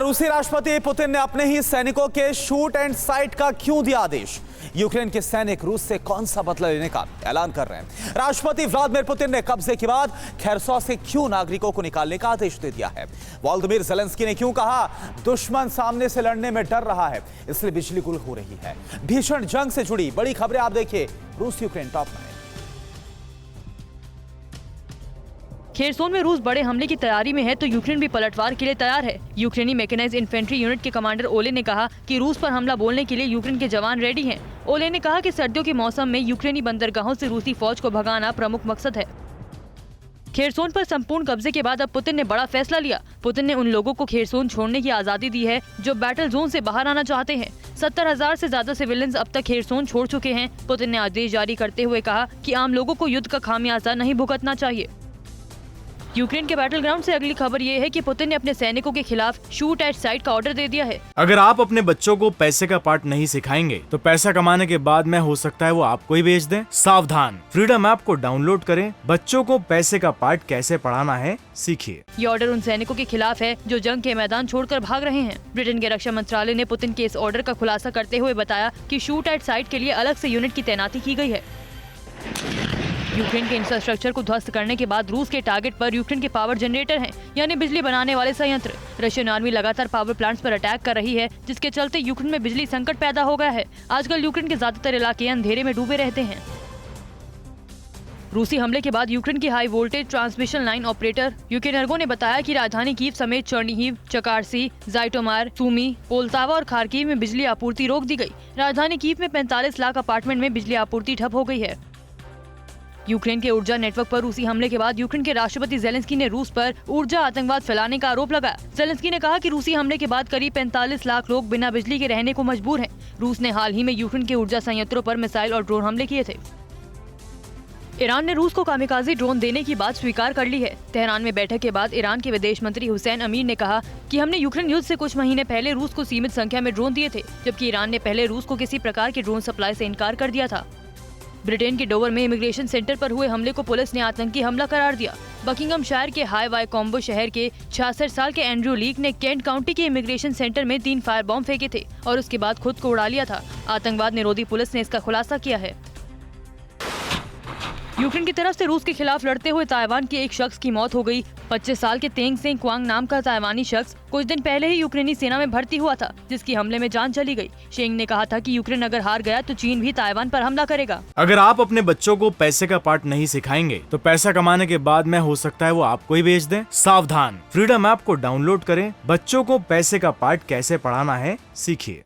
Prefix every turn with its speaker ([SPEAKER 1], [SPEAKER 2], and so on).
[SPEAKER 1] रूसी राष्ट्रपति पुतिन ने अपने ही सैनिकों के शूट एंड साइट का क्यों दिया आदेश? यूक्रेन के सैनिक रूस से कौन सा बदला लेने का ऐलान कर रहे हैं? राष्ट्रपति व्लादिमीर पुतिन ने कब्जे के बाद खेरसॉ से क्यों नागरिकों को निकालने का आदेश दे दिया है? वोलोदिमीर ज़ेलेंस्की ने क्यों कहा दुश्मन सामने से लड़ने में डर रहा है, इसलिए बिजली गुल हो रही है? भीषण जंग से जुड़ी बड़ी खबरें आप देखिए रूस यूक्रेन टॉप में।
[SPEAKER 2] खेरसोन में रूस बड़े हमले की तैयारी में है तो यूक्रेन भी पलटवार के लिए तैयार है। यूक्रेनी मैकेनाइज्ड इन्फेंट्री यूनिट के कमांडर ओले ने कहा कि रूस पर हमला बोलने के लिए यूक्रेन के जवान रेडी हैं। ओले ने कहा कि सर्दियों के मौसम में यूक्रेनी बंदरगाहों से रूसी फौज को भगाना प्रमुख मकसद है। खेरसोन पर संपूर्ण कब्जे के बाद अब पुतिन ने बड़ा फैसला लिया। पुतिन ने उन लोगों को खेरसोन छोड़ने की आजादी दी है जो बैटल जोन से बाहर आना चाहते हैं। 70,000 से ज्यादा सिविलियंस अब तक खेरसोन छोड़ चुके हैं। पुतिन ने आदेश जारी करते हुए कहा कि आम लोगों को युद्ध का खामियाजा नहीं भुगतना चाहिए। यूक्रेन के बैटल ग्राउंड से अगली खबर ये है कि पुतिन ने अपने सैनिकों के खिलाफ शूट एट साइट का ऑर्डर दे दिया है।
[SPEAKER 3] अगर आप अपने बच्चों को पैसे का पार्ट नहीं सिखाएंगे तो पैसा कमाने के बाद में हो सकता है वो आपको ही बेच दें। सावधान, फ्रीडम ऐप को डाउनलोड करें, बच्चों को पैसे का पार्ट कैसे पढ़ाना है सीखिए।
[SPEAKER 2] ये ऑर्डर उन सैनिकों के खिलाफ है जो जंग के मैदान छोड़कर भाग रहे हैं। ब्रिटेन के रक्षा मंत्रालय ने पुतिन के इस ऑर्डर का खुलासा करते हुए बताया कि शूट एट साइट के लिए अलग से यूनिट की तैनाती की गई है। यूक्रेन के इंफ्रास्ट्रक्चर को ध्वस्त करने के बाद रूस के टारगेट पर यूक्रेन के पावर जनरेटर हैं, यानी बिजली बनाने वाले संयंत्र। रशियन आर्मी लगातार पावर प्लांट्स पर अटैक कर रही है, जिसके चलते यूक्रेन में बिजली संकट पैदा हो गया है। आजकल यूक्रेन के ज्यादातर इलाके अंधेरे में डूबे रहते हैं। रूसी हमले के बाद यूक्रेन की high voltage transmission line operator Ukrenergo ने बताया कि राजधानी कीव समेत चर्निहिव, चकारसी, जाइटोमार, सूमी, पोल्तावा और खार्किव में बिजली आपूर्ति रोक दी गई। राजधानी कीव में 45 लाख अपार्टमेंट में बिजली आपूर्ति ठप हो गई है। यूक्रेन के ऊर्जा नेटवर्क पर रूसी हमले के बाद यूक्रेन के राष्ट्रपति ज़ेलेंस्की ने रूस पर ऊर्जा आतंकवाद फैलाने का आरोप लगाया। ज़ेलेंस्की ने कहा कि रूसी हमले के बाद करीब 45 लाख लोग बिना बिजली के रहने को मजबूर हैं। रूस ने हाल ही में यूक्रेन के ऊर्जा संयंत्रों पर मिसाइल और ड्रोन हमले किए थे। ईरान ने रूस को कामिकाज़ी ड्रोन देने की बात स्वीकार कर ली है। तेहरान में बैठक के बाद ईरान के विदेश मंत्री हुसैन अमीर ने कहा कि हमने यूक्रेन युद्ध से कुछ महीने पहले रूस को सीमित संख्या में ड्रोन दिए थे, जबकि ईरान ने पहले रूस को किसी प्रकार के ड्रोन सप्लाई से इनकार कर दिया था। ब्रिटेन के डोवर में इमिग्रेशन सेंटर पर हुए हमले को पुलिस ने आतंकी हमला करार दिया। बकिंघमशायर के हाई वाइकोम्बे शहर के 66 साल के एंड्रयू लीक ने केंट काउंटी के इमिग्रेशन सेंटर में 3 फायर बॉम्ब फेंके थे और उसके बाद खुद को उड़ा लिया था। आतंकवाद निरोधी पुलिस ने इसका खुलासा किया है। यूक्रेन की तरफ से रूस के खिलाफ लड़ते हुए ताइवान के एक शख्स की मौत हो गई। 25 साल के तेंग सेंग क्वांग नाम का ताइवानी शख्स कुछ दिन पहले ही यूक्रेनी सेना में भर्ती हुआ था, जिसकी हमले में जान चली गई। शेंग ने कहा था कि यूक्रेन अगर हार गया तो चीन भी ताइवान पर हमला करेगा।
[SPEAKER 3] अगर आप अपने बच्चों को पैसे का पार्ट नहीं सिखाएंगे तो पैसा कमाने के बाद में हो सकता है वो आपको ही बेच दें। सावधान, फ्रीडम ऐप को डाउनलोड करें, बच्चों को पैसे का पार्ट कैसे पढ़ाना है सीखिए।